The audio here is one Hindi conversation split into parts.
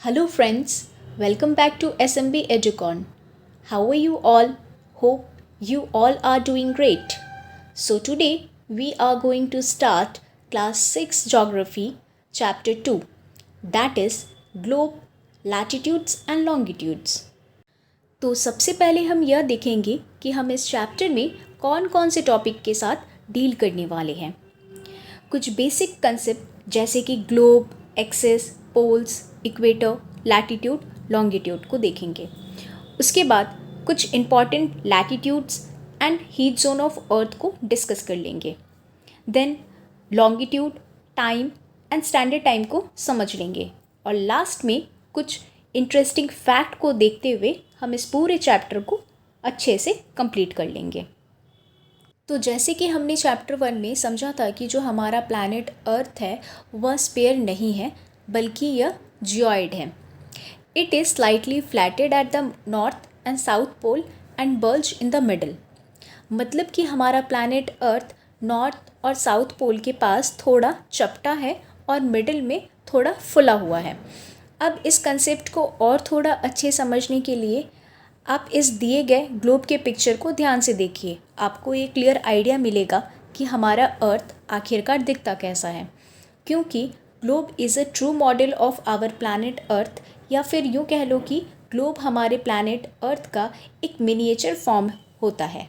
Hello friends, welcome back to SMB Educon. How are you all? Hope you all are doing great. So today we are going to start class 6 geography chapter 2, that is globe, latitudes and longitudes. तो सबसे पहले हम यह देखेंगे कि हम इस चैप्टर में कौन कौन से टॉपिक के साथ डील करने वाले हैं। कुछ बेसिक कंसेप्ट जैसे कि globe, axis, poles, equator, latitude, longitude को देखेंगे। उसके बाद कुछ important latitudes and heat zone of earth को डिस्कस कर लेंगे। Then longitude, time and standard time को समझ लेंगे और लास्ट में कुछ इंटरेस्टिंग फैक्ट को देखते हुए हम इस पूरे चैप्टर को अच्छे से कंप्लीट कर लेंगे। तो जैसे कि हमने चैप्टर 1 में समझा था कि जो हमारा प्लैनेट अर्थ है वह स्फीयर नहीं है बल्कि यह जियोइड है। It is slightly flatted at the north and south pole and bulge in the middle. मतलब कि हमारा प्लैनेट अर्थ नॉर्थ और साउथ पोल के पास थोड़ा चपटा है और मिडल में थोड़ा फुला हुआ है। अब इस कंसेप्ट को और थोड़ा अच्छे समझने के लिए आप इस दिए गए ग्लोब के पिक्चर को ध्यान से देखिए। आपको एक क्लियर आइडिया मिलेगा कि हमारा अर्थ आखिरकार दिखता कैसा है, क्योंकि globe is a true model of our planet Earth, या फिर यूँ कह लो कि ग्लोब हमारे प्लैनेट अर्थ का एक मिनिएचर फॉर्म होता है।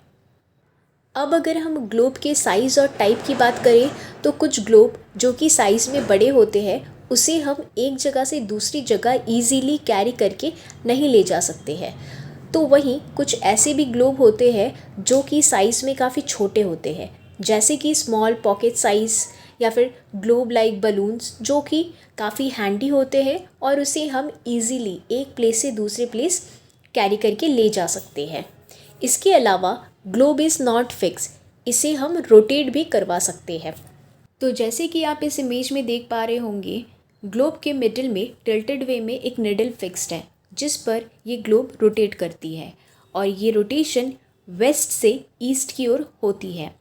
अब अगर हम ग्लोब के साइज़ और टाइप की बात करें तो कुछ ग्लोब जो कि साइज़ में बड़े होते हैं उसे हम एक जगह से दूसरी जगह ईजीली कैरी करके नहीं ले जा सकते हैं। तो वहीं कुछ ऐसे भी ग्लोब होते हैं जो कि साइज़ में काफ़ी छोटे होते हैं, जैसे कि स्मॉल पॉकेट साइज़ या फिर ग्लोब लाइक बलून्स, जो कि काफ़ी हैंडी होते हैं और उसे हम इजीली एक प्लेस से दूसरे प्लेस कैरी करके ले जा सकते हैं। इसके अलावा ग्लोब इज़ नॉट फिक्स, इसे हम रोटेट भी करवा सकते हैं। तो जैसे कि आप इस इमेज में देख पा रहे होंगे, ग्लोब के मिडिल में टिल्टेड वे में एक निडल फिक्स्ड है जिस पर ये ग्लोब रोटेट करती है और ये रोटेशन वेस्ट से ईस्ट की ओर होती है।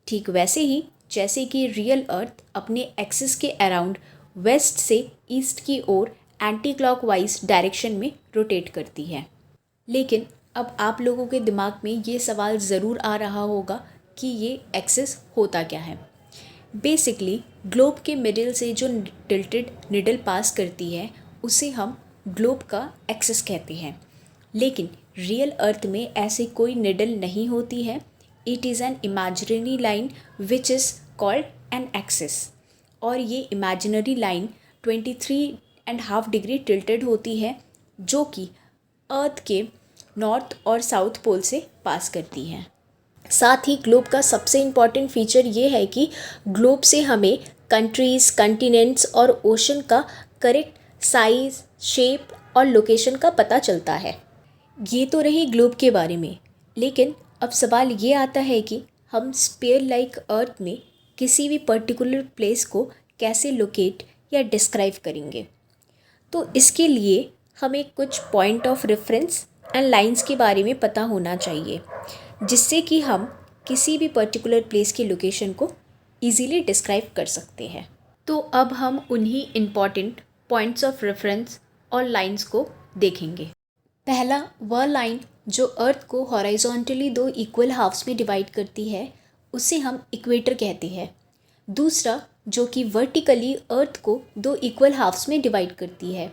ठीक वैसे ही जैसे कि रियल अर्थ अपने एक्सिस के अराउंड वेस्ट से ईस्ट की ओर एंटी क्लॉकवाइज डायरेक्शन में रोटेट करती है। लेकिन अब आप लोगों के दिमाग में ये सवाल ज़रूर आ रहा होगा कि ये एक्सिस होता क्या है। बेसिकली ग्लोब के मिडिल से जो टिल्टेड निडल पास करती है उसे हम ग्लोब का एक्सिस कहते हैं। लेकिन रियल अर्थ में ऐसी कोई निडल नहीं होती है। It is an imaginary line which is called an axis, और ये इमेजिनरी लाइन 23.5 डिग्री टिल्टेड होती है जो कि अर्थ के नॉर्थ और साउथ पोल से पास करती है। साथ ही ग्लोब का सबसे इम्पॉर्टेंट फीचर ये है कि ग्लोब से हमें कंट्रीज़, कॉन्टिनेंट्स और ओशन का करेक्ट साइज़, शेप और लोकेशन का पता चलता है। ये तो रही ग्लोब के बारे में, लेकिन अब सवाल ये आता है कि हम स्फीयर लाइक अर्थ में किसी भी पर्टिकुलर प्लेस को कैसे लोकेट या डिस्क्राइब करेंगे। तो इसके लिए हमें कुछ point of reference and lines के बारे में पता होना चाहिए, जिससे कि हम किसी भी पर्टिकुलर प्लेस की लोकेशन को ईज़िली डिस्क्राइब कर सकते हैं। तो अब हम उन्हीं इम्पॉर्टेंट पॉइंट्स ऑफ रेफरेंस और लाइंस को देखेंगे। पहला वह लाइन जो अर्थ को हॉरिजॉन्टली 2 इक्वल हाफ्स में डिवाइड करती है उसे हम इक्वेटर कहते हैं। दूसरा जो कि वर्टिकली अर्थ को 2 इक्वल हाफ्स में डिवाइड करती है,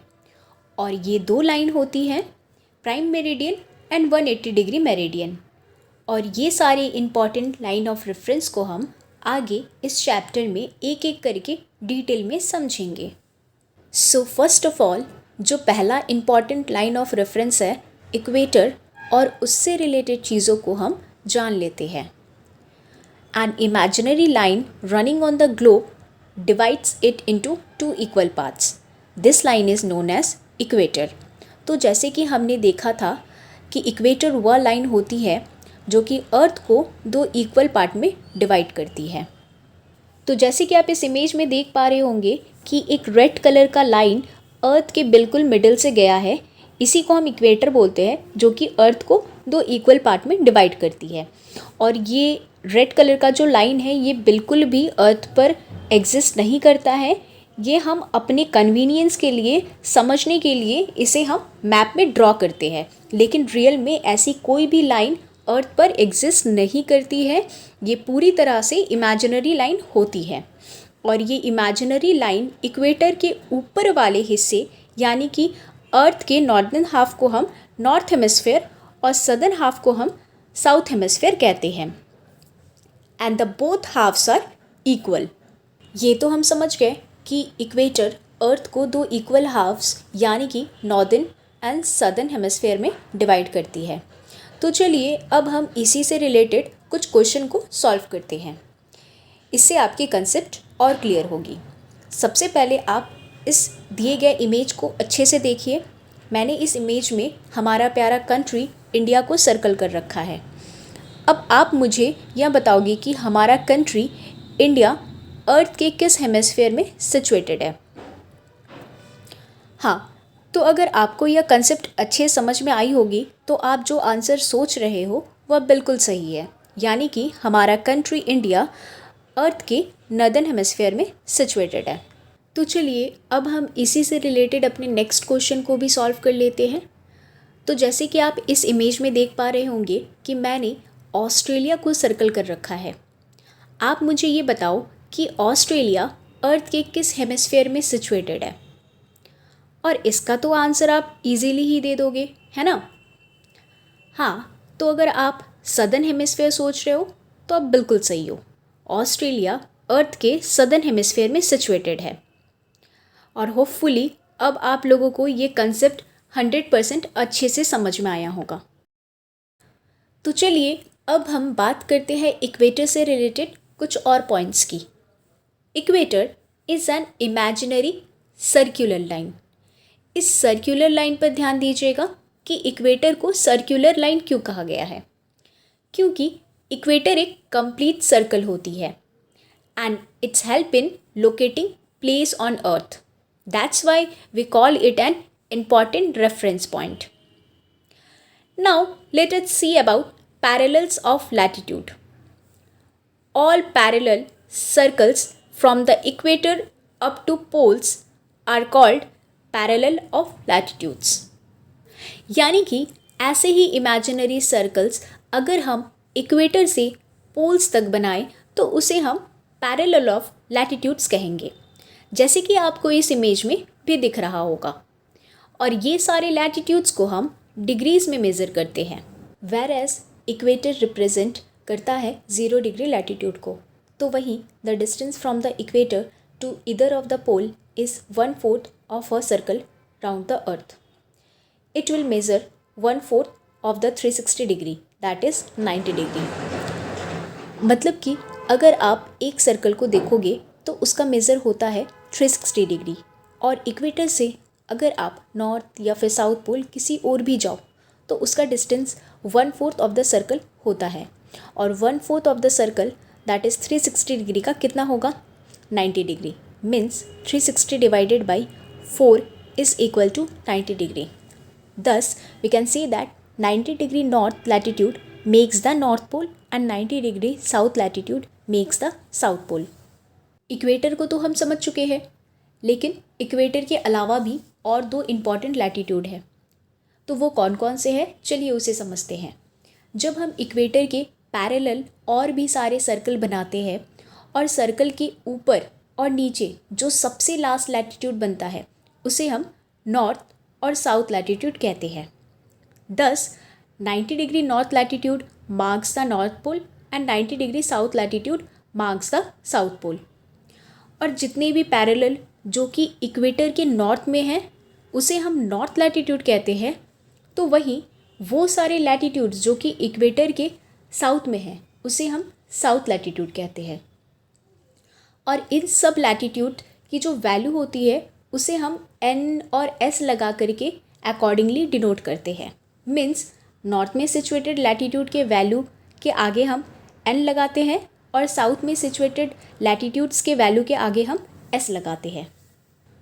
और ये 2 लाइन होती हैं prime meridian and 180 degree meridian. और ये सारे इम्पॉर्टेंट लाइन ऑफ रेफरेंस को हम आगे इस चैप्टर में एक एक करके डिटेल में समझेंगे। सो फर्स्ट ऑफ ऑल जो पहला इम्पॉर्टेंट लाइन ऑफ रेफरेंस है इक्वेटर, और उससे रिलेटेड चीज़ों को हम जान लेते हैं। An imaginary line running on the globe divides it into 2 equal parts. This line is known as equator. तो जैसे कि हमने देखा था कि इक्वेटर वह लाइन होती है जो कि अर्थ को 2 इक्वल पार्ट में डिवाइड करती है। तो जैसे कि आप इस इमेज में देख पा रहे होंगे कि एक रेड कलर का लाइन अर्थ के बिल्कुल मिडिल से गया है, इसी को हम इक्वेटर बोलते हैं, जो कि अर्थ को 2 इक्वल पार्ट में डिवाइड करती है। और ये रेड कलर का जो लाइन है ये बिल्कुल भी अर्थ पर एग्जिस्ट नहीं करता है, ये हम अपने कन्वीनियंस के लिए, समझने के लिए इसे हम मैप में ड्रॉ करते हैं, लेकिन रियल में ऐसी कोई भी लाइन अर्थ पर एग्जिस्ट नहीं करती है। ये पूरी तरह से इमेजिनरी लाइन होती है और ये इमेजिनरी लाइन इक्वेटर के ऊपर वाले हिस्से यानी कि अर्थ के नॉर्दर्न हाफ को हम नॉर्थ हेमिस्फेयर और सदर्न हाफ को हम साउथ हेमिस्फेयर कहते हैं। And the both halves are equal. ये तो हम समझ गए कि इक्वेटर अर्थ को दो इक्वल हाफ्स यानी कि नॉर्दर्न एंड सदर्न हेमिस्फेयर में डिवाइड करती है। तो चलिए अब हम इसी से रिलेटेड कुछ क्वेश्चन को सॉल्व करते हैं। इससे आपकी कंसेप्ट और क्लियर होगी। सबसे पहले आप इस दिए गए इमेज को अच्छे से देखिए। मैंने इस इमेज में हमारा प्यारा कंट्री इंडिया को सर्कल कर रखा है। अब आप मुझे यह बताओगे कि हमारा कंट्री इंडिया अर्थ के किस हेमिस्फेयर में सिचुएटेड है। हाँ, तो अगर आपको यह कंसेप्ट अच्छे समझ में आई होगी तो आप जो आंसर सोच रहे हो वह बिल्कुल सही है, यानी कि हमारा कंट्री इंडिया अर्थ के नॉर्दर्न हेमिस्फेयर में सिचुएटेड है। तो चलिए अब हम इसी से रिलेटेड अपने नेक्स्ट क्वेश्चन को भी सॉल्व कर लेते हैं। तो जैसे कि आप इस इमेज में देख पा रहे होंगे कि मैंने ऑस्ट्रेलिया को सर्कल कर रखा है। आप मुझे ये बताओ कि ऑस्ट्रेलिया अर्थ के किस हेमिस्फेयर में सिचुएटेड है, और इसका तो आंसर आप इजीली ही दे दोगे, है ना। हाँ, तो अगर आप सदर्न हेमिस्फेयर सोच रहे हो तो आप बिल्कुल सही हो। ऑस्ट्रेलिया अर्थ के सदर्न हेमिस्फेयर में सिचुएटेड है और होपफुली अब आप लोगों को ये कंसेप्ट 100% अच्छे से समझ में आया होगा। तो चलिए अब हम बात करते हैं इक्वेटर से रिलेटेड कुछ और पॉइंट्स की। Equator is an imaginary circular line. इस सर्कुलर लाइन पर ध्यान दीजिएगा कि इक्वेटर को सर्कुलर लाइन क्यों कहा गया है, क्योंकि इक्वेटर एक कंप्लीट सर्कल होती है and its help in locating place on earth. That's why we call it an important reference point. Now let us see about parallels of latitude. All parallel circles from the equator up to poles are called parallel of latitudes. यानी कि ऐसे ही इमेजिनरी सर्कल्स अगर हम इक्वेटर से पोल्स तक बनाएं तो उसे हम पैरेलल ऑफ लैटिट्यूड्स कहेंगे, जैसे कि आपको इस इमेज में भी दिख रहा होगा। और ये सारे लैटिट्यूड्स को हम डिग्रीज़ में मेज़र करते हैं, वेर एज इक्वेटर रिप्रेजेंट करता है 0 डिग्री लैटिट्यूड को। तो वहीं the distance from the equator to either of the pole is 1/4 of a circle round the earth. It will measure 1/4 of the 360 degree, that is 90 degree. मतलब कि अगर आप एक सर्कल को देखोगे तो उसका मेज़र होता है 360 डिग्री, और इक्वेटर से अगर आप नॉर्थ या फिर साउथ पोल किसी और भी जाओ तो उसका डिस्टेंस 1/4 ऑफ द सर्कल होता है, और 1/4 of the circle that is 360 degree का कितना होगा, 90 degree. Means 360 divided by 4 is equal to 90 degree. Thus we can say that 90 degree north latitude makes the north pole and 90 degree south latitude makes the south pole. Equator को तो हम समझ चुके हैं, लेकिन इक्वेटर के अलावा भी और 2 इम्पॉर्टेंट लैटिट्यूड है। तो वो कौन कौन से हैं, चलिए उसे समझते हैं। जब हम इक्वेटर के पैरेलल और भी सारे सर्कल बनाते हैं और सर्कल के ऊपर और नीचे जो सबसे लास्ट लैटिट्यूड बनता है उसे हम नॉर्थ और साउथ लैटिट्यूड कहते हैं। Thus 90 degree north latitude marks the north pole and 90 degree south latitude marks the south pole. और जितने भी पैरेलल जो कि इक्वेटर के नॉर्थ में हैं उसे हम नॉर्थ लैटिट्यूड कहते हैं। तो वहीं वो सारे लैटिट्यूड्स जो कि इक्वेटर के साउथ में हैं उसे हम साउथ लैटिट्यूड कहते हैं। और इन सब लैटिट्यूड की जो वैल्यू होती है उसे हम एन और एस लगा करके अकॉर्डिंगली डिनोट करते हैं। मीन्स नॉर्थ में सिचुएटेड लैटिट्यूड के वैल्यू के आगे हम एन लगाते हैं और साउथ में सिचुएटेड लैटिट्यूड्स के वैल्यू के आगे हम एस लगाते हैं।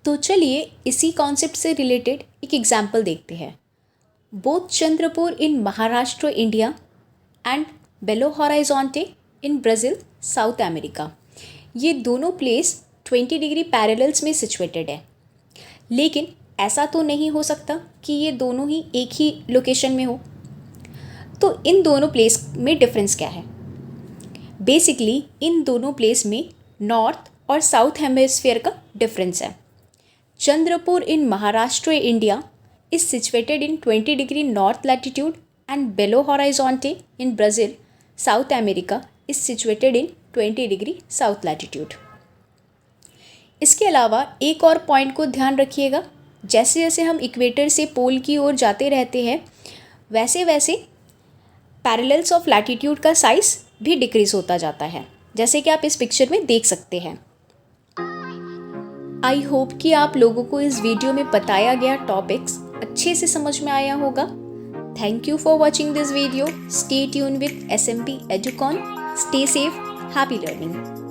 तो चलिए इसी कॉन्सेप्ट से रिलेटेड एक एग्जाम्पल देखते हैं। Both Chandrapur in Maharashtra India and Belo Horizonte in Brazil South America, ये दोनों प्लेस 20 डिग्री पैरेलल्स में सिचुएटेड है। लेकिन ऐसा तो नहीं हो सकता कि ये दोनों ही एक ही लोकेशन में हो। तो इन दोनों प्लेस में डिफरेंस क्या है? बेसिकली इन दोनों प्लेस में नॉर्थ और साउथ हेमिस्फीयर का डिफरेंस है। Chandrapur in Maharashtra India is situated in 20 degree north latitude and Belo Horizonte in Brazil, South America is situated in 20 degree south latitude. इसके अलावा एक और पॉइंट को ध्यान रखिएगा, जैसे जैसे हम इक्वेटर से पोल की ओर जाते रहते हैं वैसे वैसे पैरेलल्स ऑफ लैटिट्यूड का साइज भी डिक्रीज होता जाता है, जैसे कि आप इस पिक्चर में देख सकते हैं। आई होप कि आप लोगों को इस वीडियो में बताया गया टॉपिक्स अच्छे से समझ में आया होगा। Thank you for watching this video. Stay tune with SMP Educon. Stay safe. Happy learning.